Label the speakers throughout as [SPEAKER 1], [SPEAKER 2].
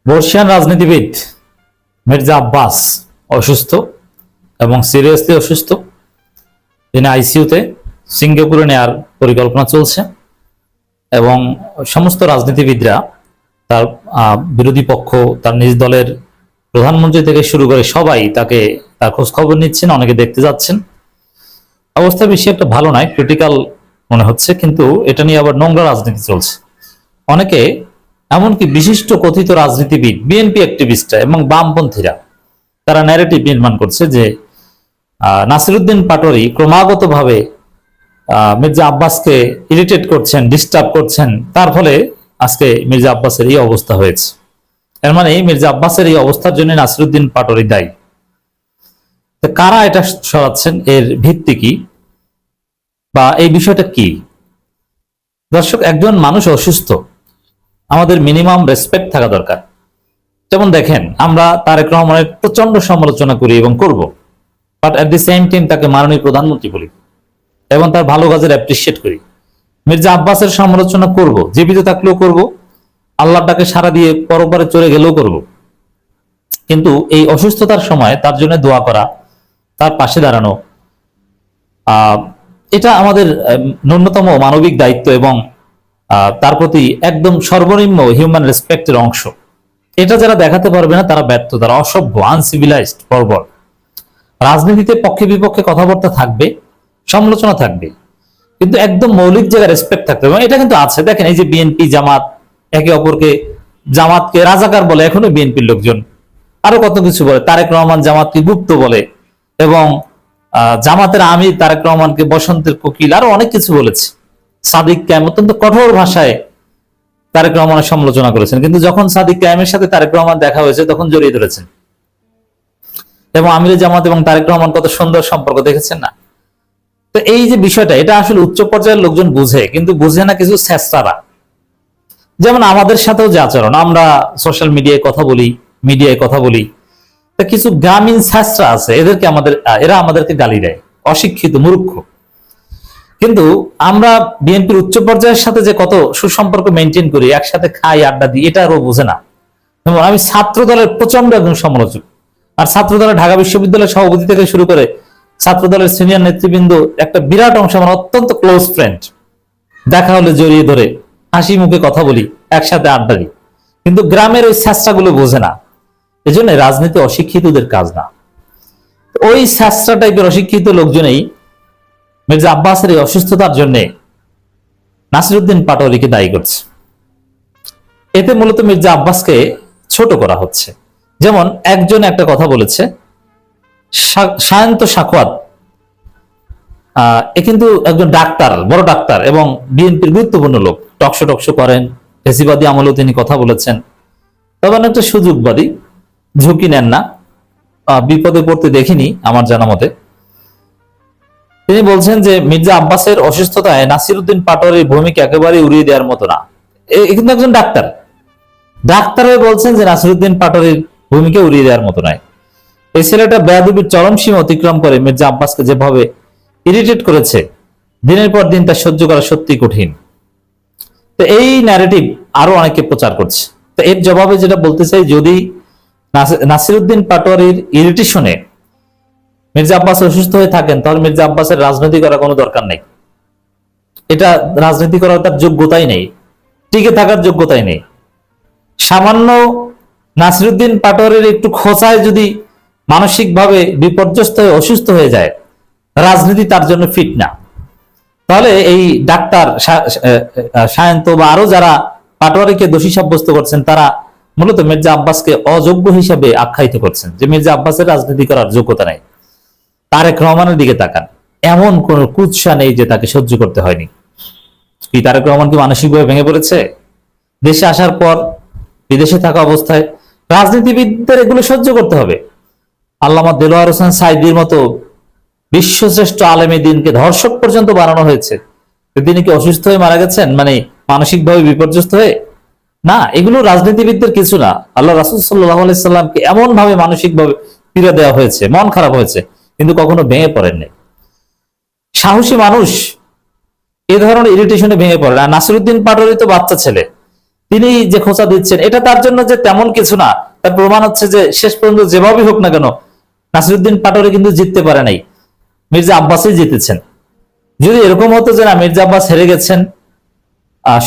[SPEAKER 1] বর্ষিয়ান রাজনীতিবিদ মির্জা আব্বাস অসুস্থ এবং সিরিয়াসলি অসুস্থ। তিনি আইসিইউতে, সিঙ্গাপুরে নেয়ার পরিকল্পনা চলছে এবং সমস্ত রাজনীতিবিদরা তার বিরোধী পক্ষ, তার নিজ দলের প্রধানমন্ত্রী থেকে শুরু করে সবাই তার খোঁজ খবর নিচ্ছেন, অনেকে দেখতে যাচ্ছেন। অবস্থা বেশি একটা ভালো নয়, ক্রিটিক্যাল মনে হচ্ছে, কিন্তু এটা নিয়ে আবার নোংরা রাজনীতি চলছে। অনেকে, এমনকি বিশিষ্ট কথিত রাজনীতিবিদ, বিএনপি অ্যাক্টিভিস্টরা এবং বামপন্থীরা, তারা ন্যারেটিভ নির্মাণ করছে যে নাসিরউদ্দিন পাটোয়ারী ক্রমাগতভাবে মির্জা আব্বাসকে ইরিটেট করছেন, ডিস্টার্ব করছেন, তার ফলে আজকে মির্জা আব্বাসের এই অবস্থা হয়েছে। এর মানে মির্জা আব্বাসের এই অবস্থার জন্য নাসিরউদ্দিন পাটোয়ারী দায়ী। কারা এটা সরাচ্ছেন, এর ভিত্তি কি বা এই বিষয়টা কি? দর্শক, একজন মানুষ অসুস্থ, আমাদের মিনিমাম রেসপেক্ট থাকা দরকার। যেমন দেখেন, আমরা তারেক রহমানের প্রচন্ড সমালোচনা করি এবং করব, but at the same time তাকে মাননীয় প্রধানমন্ত্রী বলি এবং তার ভালো কাজের অ্যাপ্রিসিয়েট করি। মির্জা আব্বাসের সমালোচনা করব, জীবিত থাকলেও করব, আল্লাহর ডাকে সাড়া দিয়ে পরপারে চলে গেলেও করব। কিন্তু এই অসুস্থতার সময় তার জন্য দোয়া করা, তার পাশে দাঁড়ানো, এটা আমাদের ন্যূনতম মানবিক দায়িত্ব এবং তার প্রতি একদম সর্বনিম্ন হিউম্যান রেসপেক্টের অংশ। এটা যারা দেখাতে পারবে না তারা ব্যর্থ, তারা অসভ্য, আনসিভিলাইজড, বর্বর। রাজনীতিতে পক্ষে বিপক্ষে কথাবার্তা থাকবে, সমালোচনা থাকবে, কিন্তু একদম মৌলিক জায়গায় রেসপেক্ট থাকতে হবে। এটা কিন্তু আছে। দেখেন, এই যে বিএনপি জামাত একে অপরকে, জামাতকে রাজাকার বলে এখনো বিএনপির লোকজন, আরো কত কিছু বলে। তারেক রহমান জামাতকে গুপ্ত বলে এবং জামাতের আমির তারেক রহমানকে বসন্তের কোকিল, আরো অনেক কিছু বলেছে। সাদিক কায়েম অত্যন্ত কঠোর ভাষায় তারেক রহমানের সমালোচনা করেছেন, কিন্তু যখন সাদিক কায়েমের সাথে তারেক রহমান দেখা হয়েছে তখন জড়িয়ে ধরেছেন। এবং আমির জামাত এবং তারেক রহমান কত সুন্দর সম্পর্ক, দেখেছেন না? তো এই যে বিষয়টা, এটা আসলে উচ্চ পর্যায়ের লোকজন বুঝে, কিন্তু বুঝে না কিছু স্যাস্তারা। যেমন আমাদের সাথেও যে আচরণ, আমরা সোশ্যাল মিডিয়ায় কথা বলি, মিডিয়ায় কথা বলি, তা কিছু গ্রামীণ স্যাস্ত্রা আছে, এরা আমাদেরকে গালি দেয়, অশিক্ষিত, মূর্খ। কিন্তু আমরা বিএনপির উচ্চ পর্যায়ের সাথে যে কত সুসম্পর্ক মেনটেন করি, একসাথে খাই, আড্ডা দিই, এটা আরো বোঝে না। আমি ছাত্র দলের প্রচন্ড একজন সমালোচক, আর ছাত্র দলের ঢাকা বিশ্ববিদ্যালয়ের সভাপতি থেকে শুরু করে ছাত্র দলের সিনিয়র নেতৃবৃন্দ একটা বিরাট অংশ আমার অত্যন্ত ক্লোজ ফ্রেন্ড। দেখা হলে জড়িয়ে ধরে হাসি মুখে কথা বলি, একসাথে আড্ডা দিই, কিন্তু গ্রামের ওই স্যাস্ত্রাগুলো বোঝে না। এজন্য রাজনীতি অশিক্ষিতদের কাজ না। ওই স্যাস্ত্রা টাইপের অশিক্ষিত লোকজনেই মির্জা আব্বাসের এই অসুস্থতার জন্য নাসিরউদ্দিন পাটোয়ারীকে দায়ী করছে। এতে মূলত মির্জা আব্বাসকে ছোট করা হচ্ছে। যেমন একজন একটা কথা বলেছে, সায়ন্ত সাখওয়াত, এ কিন্তু একজন ডাক্তার, বড় ডাক্তার এবং বিএনপির গুরুত্বপূর্ণ লোক, টকশো করেন, ফেসিবাদী আমলেও তিনি কথা বলেছেন। তবে একটা সুযোগবাদী, ঝুঁকি নেন না, বিপদে পড়তে দেখিনি আমার জানা মতে। তিনি বলছেন যে মির্জা আব্বাসের অসুস্থতায় নাসিরউদ্দিন পাটোয়ারীর ভূমিকা একেবারে উড়িয়ে দেওয়ার মতো না। কিন্তু একজন ডাক্তার হয়ে বলছেন যে নাসিরউদ্দিন পাটোয়ারীর ভূমিকা উড়িয়ে দেওয়ার মতো নয়। এই ছেলেটা বেয়াদবির চরম সীমা অতিক্রম করে মির্জা আব্বাসকে যেভাবে ইরিটেট করেছে, দিনের পর দিন তা সহ্য করা সত্যি কঠিন। তো এই ন্যারেটিভ আরো অনেকে প্রচার করছে। তো এর জবাবে যেটা বলতে চাই, যদি নাসিরউদ্দিন পাটোয়ারীর ইরিটেশনে মির্জা আব্বাস অসুস্থ হয়ে থাকেন, তাহলে মির্জা আব্বাসের রাজনীতি করার কোনো দরকার নেই। এটা রাজনীতি করার তার যোগ্যতাই নেই, টিকে থাকার যোগ্যতাই নেই। সামান্য নাসিরউদ্দিন পাটোয়ারীর একটু খোঁচায় যদি মানসিকভাবে বিপর্যস্ত হয়ে অসুস্থ হয়ে যায়, রাজনীতি তার জন্য ফিট না। তাহলে এই ডাক্তার সায়ন্ত বা আরো যারা পাটোয়ারীকে দোষী সাব্যস্ত করছেন, তারা মূলত মির্জা আব্বাসকে অযোগ্য হিসেবে আখ্যায়িত করছেন, যে মির্জা আব্বাসের রাজনীতি করার যোগ্যতা নাই। তারেক রহমানের দিকে তাকান, এমন কোন কুৎসা নেই যে তাকে সহ্য করতে হয়নি। কি তারেক রহমান কি মানসিকভাবে ভেঙে পড়েছে? দেশে আসার পর, বিদেশে থাকা অবস্থায় রাজনীতিবিদদের এগুলো সহ্য করতে হবে। আল্লামা দেলোয়ার হোসেন সাইদির মতো বিশ্বশ্রেষ্ঠ আলেমী দিনকে ধর্ষক পর্যন্ত বানানো হয়েছে। তিনি কি অসুস্থ হয়ে মারা গেছেন, মানে মানসিকভাবে বিপর্যস্ত হয়ে? না, এগুলো রাজনীতিবিদদের কিছু না। আল্লাহ রাসূল সাল্লাল্লাহু আলাইহি সাল্লামকে এমন ভাবে মানসিকভাবে পীড়া দেওয়া হয়েছে, মন খারাপ হয়েছে, কিন্তু কখনো ভেঙে পড়েননি। সাহসী মানুষ এ ধরনের ইরিটেশনে ভেঙে পড়ে না। নাসিরউদ্দিন পাটোয়ারী তো বাচ্চা ছেলে, তিনি যে খোঁচা দিচ্ছেন এটা তার জন্য যে তেমন কিছু না, তার প্রমাণ হচ্ছে যে শেষ পর্যন্ত যেভাবেই হোক না কেন নাসিরউদ্দিন পাটোয়ারি কিন্তু জিততে পারে নাই, মির্জা আব্বাসই জিতেছেন। যদি এরকম হতো যে না মির্জা আব্বাস হেরে গেছেন,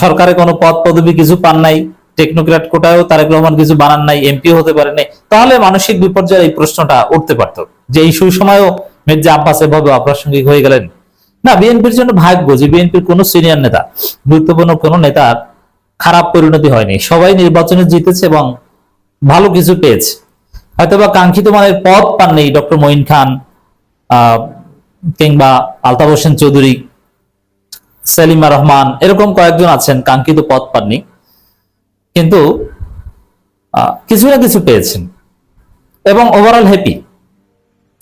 [SPEAKER 1] সরকারে কোনো পদ পদবি কিছু পান নাই, টেকনোক্র্যাট কোটায়ও তারেক রহমান কিছু বানান নাই, এমপিও হতে পারেন নাই, তাহলে মানসিক বিপর্যয়ের এই প্রশ্নটা উঠতে পারত যে এই সময়ও মির্জা আব্বাস এভাবে অপ্রাসঙ্গিক হয়ে গেলেন। না, বিএনপির জন্য ভাগ্য যে বিএনপির কোন সিনিয়র নেতা, গুরুত্বপূর্ণ কোন নেতার খারাপ পরিণতি হয়নি, সবাই নির্বাচনে জিতেছে এবং ভালো কিছু পেয়েছে। হয়তোবা কাঙ্ক্ষিত মানের পদ পাননি ডক্টর মঈন খান কিংবা আলতাফ হোসেন চৌধুরী, সেলিমা রহমান, এরকম কয়েকজন আছেন কাঙ্ক্ষিত পদ পাননি, কিন্তু কিছু না কিছু পেয়েছেন এবং ওভারঅল হ্যাপি।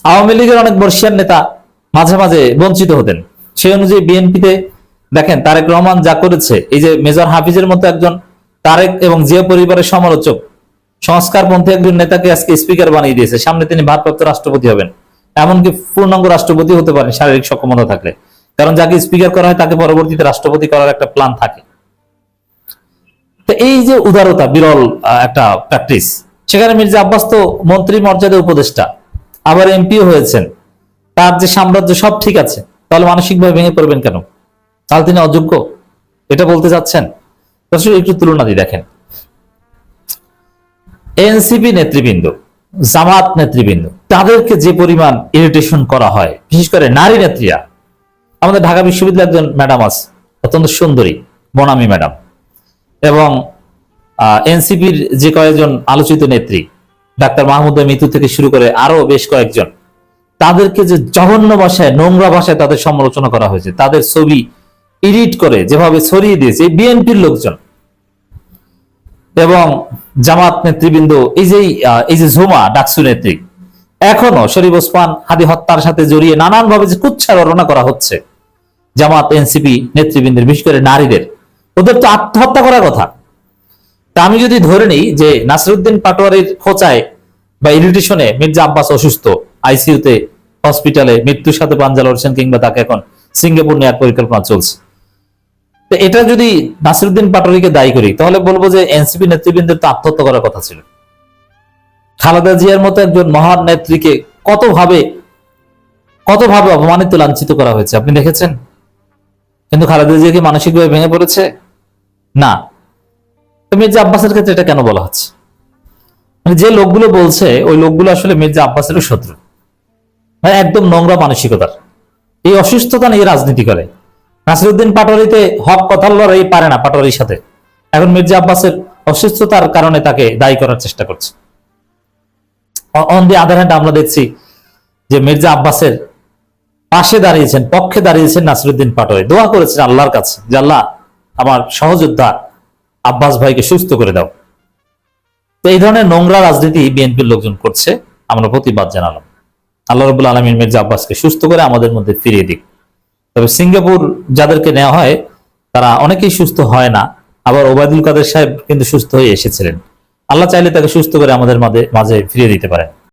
[SPEAKER 1] আওয়ামী লীগের অনেক বর্ষিয়ান নেতা মাঝে মাঝে বঞ্চিত হতেন, সেই অনুযায়ী বিএনপিতে দেখেন তারেক রহমান যা করেছে, এই যে মেজর হাফিজের মতো একজন তারেক এবং জিয়া পরিবারের সমালোচক সংস্কারপন্থী একজন নেতাকে আজকে স্পিকার বানিয়ে দিয়েছে, সামনে তিনি ভারপ্রাপ্ত রাষ্ট্রপতি হবেন, এমনকি পূর্ণাঙ্গ রাষ্ট্রপতি হতে পারেন শারীরিক সক্ষমতা থাকলে, কারণ যাকে স্পিকার করা হয় তাকে পরবর্তীতে রাষ্ট্রপতি করার একটা প্ল্যান থাকে। তো এই যে উদারতা, বিরল একটা প্র্যাকটিস, সেখানে মির্জা আব্বাস তো মন্ত্রী মর্যাদা উপদেষ্টা, আবার এমপিও হয়েছেন, তার যে সাম্রাজ্য সব ঠিক আছে, তাহলে মানসিকভাবে ভেঙে পড়বেন কেন? তাহলে তিনি অযোগ্য এটা বলতে চাচ্ছেন? দর্শক একটু তুলনা দিয়ে দেখেন, এনসিপি নেতৃবৃন্দ, জামাত নেতৃবৃন্দ, তাদেরকে যে পরিমাণ ইরিটেশন করা হয়, বিশেষ করে নারী নেত্রীরা। আমাদের ঢাকা বিশ্ববিদ্যালয়ের একজন ম্যাডাম আছে, অত্যন্ত সুন্দরী বনামী ম্যাডাম, এবং এনসিপির যে কয়েকজন আলোচিত নেত্রী, ডাক্তার মাহমুদা মিতু থেকে শুরু করে আরো বেশ কয়েকজন, তাদেরকে যে জঘন্য ভাষায়, নোংরা ভাষায় তাদের সমালোচনা করা হয়েছে, তাদের ছবি এডিট করে যেভাবে ছড়িয়ে দিয়েছে বিএনপির লোকজন এবং জামাত নেতৃবৃন্দ, এই যে ঝুমা ডাকসু নেত্রী, এখনো শরীফ ওসমান হাদি হত্যার সাথে জড়িয়ে নানানভাবে যে কুৎসা রটনা করা হচ্ছে জামাত এনসিপি নেতৃবৃন্দের, বিশেষ করে নারীদের, ওদের তো আত্মহত্যা করার কথা। তা আমি যদি ধরে নিই যে নাসিরউদ্দিন পাটোয়ারির খোঁচায় বা ইরিটেশনে মির্জা আব্বাস অসুস্থ, আইসিইউতে, হসপিটালে, মৃত্যুর সাথে পাঞ্জা লড়ছেন, কিংবা তাকে এখন সিঙ্গাপুর নেওয়ার পরিকল্পনা চলছে, তো এটা যদি নাসিরউদ্দিন পাটোয়ারিকে দায়ী করি, তাহলে বলবো যে এনসিপি নেতৃবৃন্দের তো আত্মহত্যা করার কথা ছিল। খালেদা জিয়ার মতো একজন মহান নেত্রীকে কতভাবে অপমানিত, লাঞ্ছিত করা হয়েছে আপনি দেখেছেন, কিন্তু খালেদা জিয়া কি মানসিকভাবে ভেঙে পড়েছে? না। তো মির্জা আব্বাসের ক্ষেত্রে এটা কেন বলা হচ্ছে? মানে যে লোকগুলো বলছে ওই লোকগুলো আসলে মির্জা আব্বাসেরও শত্রু, মানে একদম নোংরা মানসিকতার, এই অসুস্থতা নিয়ে রাজনীতি করে। নাসিরউদ্দিন পাটোয়ারিতে হক কথা লড়াই পারে না পাটোয়ারির সাথে, এখন মির্জা আব্বাসের অসুস্থতার কারণে তাকে দায়ী করার চেষ্টা করছে। অন দি আদার হ্যান্ড আমরা দেখছি যে মির্জা আব্বাসের পাশে দাঁড়িয়েছেন, পক্ষে দাঁড়িয়েছেন নাসিরউদ্দিন পাটোয়ারি, দোয়া করেছেন আল্লাহর কাছে যে আল্লাহ আমার সহযোদ্ধা আব্বাস ভাইকে সুস্থ করে দাও। তো এই ধরনের নোংরা রাজনীতি বিএনপির লোকজন করছে, আমরা প্রতিবাদ জানালাম। আল্লাহ রাব্বুল আলামিন মির্জা আব্বাসকে সুস্থ করে আমাদের মধ্যে ফিরিয়ে দিক। তবে সিঙ্গাপুর যাদেরকে নেওয়া হয় তারা অনেকেই সুস্থ হয় না, আবার ওবায়দুল কাদের সাহেব কিন্তু সুস্থ হয়ে এসেছিলেন। আল্লাহ চাইলে তাকে সুস্থ করে আমাদের মাঝে ফিরিয়ে দিতে পারেন।